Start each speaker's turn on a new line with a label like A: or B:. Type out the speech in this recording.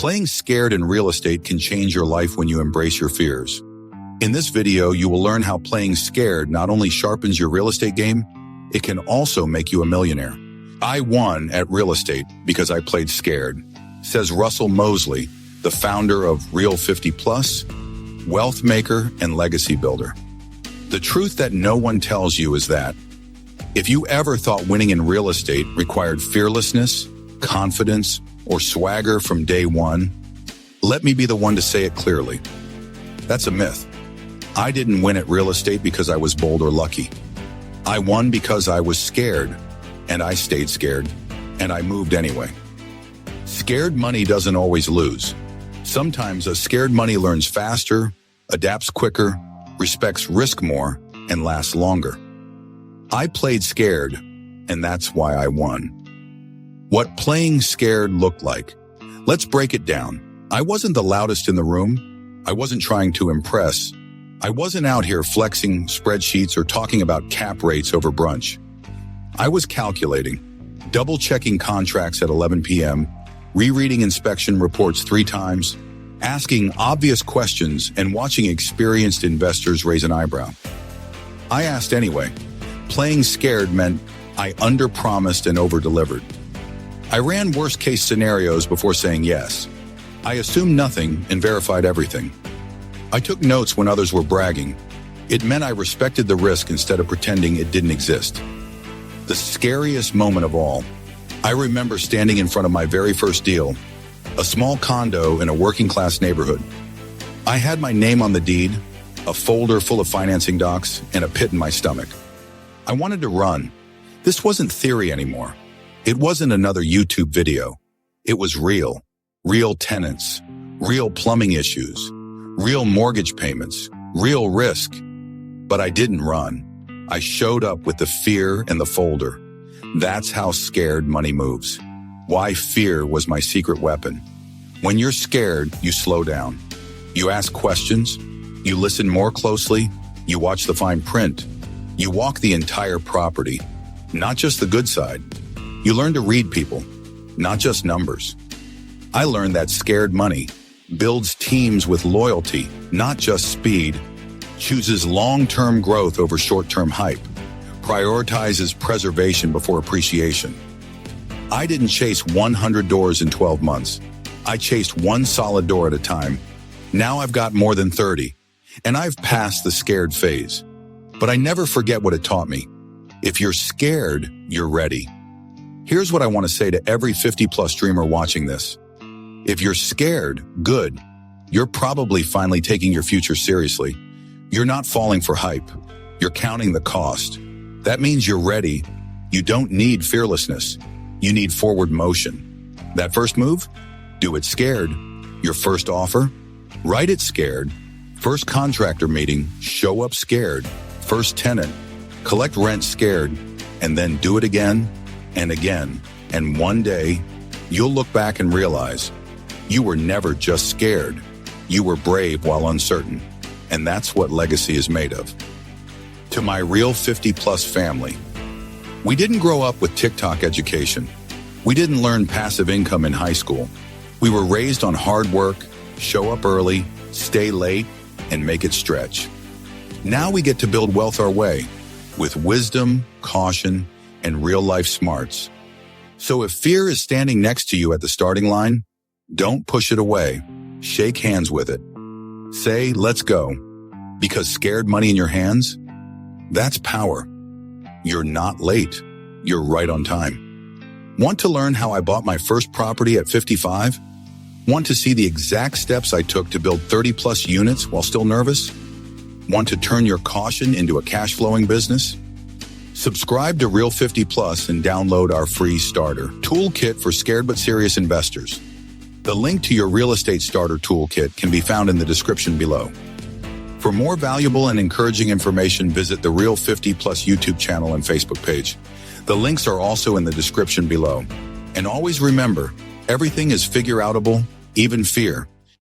A: Playing scared in real estate can change your life when you embrace your fears. In this video, you will learn how playing scared not only sharpens your real estate game, it can also make you a millionaire. I won at real estate because I played scared, says Russell Mosley, the founder of Real50Plus, wealth maker and legacy builder. The truth that no one tells you is that if you ever thought winning in real estate required fearlessness, confidence, or swagger from day one, let me be the one to say it clearly. That's a myth. I didn't win at real estate because I was bold or lucky. I won because I was scared, and I stayed scared, and I moved anyway. Scared money doesn't always lose. Sometimes a scared money learns faster, adapts quicker, respects risk more, and lasts longer. I played scared, and that's why I won. What playing scared looked like. Let's break it down. I wasn't the loudest in the room. I wasn't trying to impress. I wasn't out here flexing spreadsheets or talking about cap rates over brunch. I was calculating, double-checking contracts at 11 p.m., rereading inspection reports 3 times, asking obvious questions, and watching experienced investors raise an eyebrow. I asked anyway. Playing scared meant I under-promised and over-delivered. I ran worst-case scenarios before saying yes. I assumed nothing and verified everything. I took notes when others were bragging. It meant I respected the risk instead of pretending it didn't exist. The scariest moment of all, I remember standing in front of my very first deal, a small condo in a working-class neighborhood. I had my name on the deed, a folder full of financing docs, and a pit in my stomach. I wanted to run. This wasn't theory anymore. It wasn't another YouTube video. It was real. Real tenants, real plumbing issues, real mortgage payments, real risk. But I didn't run. I showed up with the fear and the folder. That's how scared money moves. Why fear was my secret weapon. When you're scared, you slow down. You ask questions. You listen more closely. You watch the fine print. You walk the entire property, not just the good side. You learn to read people, not just numbers. I learned that scared money builds teams with loyalty, not just speed, chooses long-term growth over short-term hype, prioritizes preservation before appreciation. I didn't chase 100 doors in 12 months. I chased one solid door at a time. Now I've got more than 30, and I've passed the scared phase. But I never forget what it taught me. If you're scared, you're ready. Here's what I want to say to every 50-plus dreamer watching this. If you're scared, good. You're probably finally taking your future seriously. You're not falling for hype. You're counting the cost. That means you're ready. You don't need fearlessness. You need forward motion. That first move? Do it scared. Your first offer? Write it scared. First contractor meeting? Show up scared. First tenant? Collect rent scared. And then do it again and again. And one day, you'll look back and realize you were never just scared. You were brave while uncertain. And that's what legacy is made of. To my Real 50-plus family, we didn't grow up with TikTok education. We didn't learn passive income in high school. We were raised on hard work, show up early, stay late, and make it stretch. Now we get to build wealth our way with wisdom, caution, and real-life smarts. So if fear is standing next to you at the starting line, don't push it away. Shake hands with it. Say, let's go. Because scared money in your hands? That's power. You're not late. You're right on time. Want to learn how I bought my first property at 55? Want to see the exact steps I took to build 30-plus units while still nervous? Want to turn your caution into a cash-flowing business? Subscribe to Real50Plus and download our free starter toolkit for scared but serious investors. The link to your real estate starter toolkit can be found in the description below. For more valuable and encouraging information, visit the Real50Plus YouTube channel and Facebook page. The links are also in the description below. And always remember, everything is figure-outable, even fear.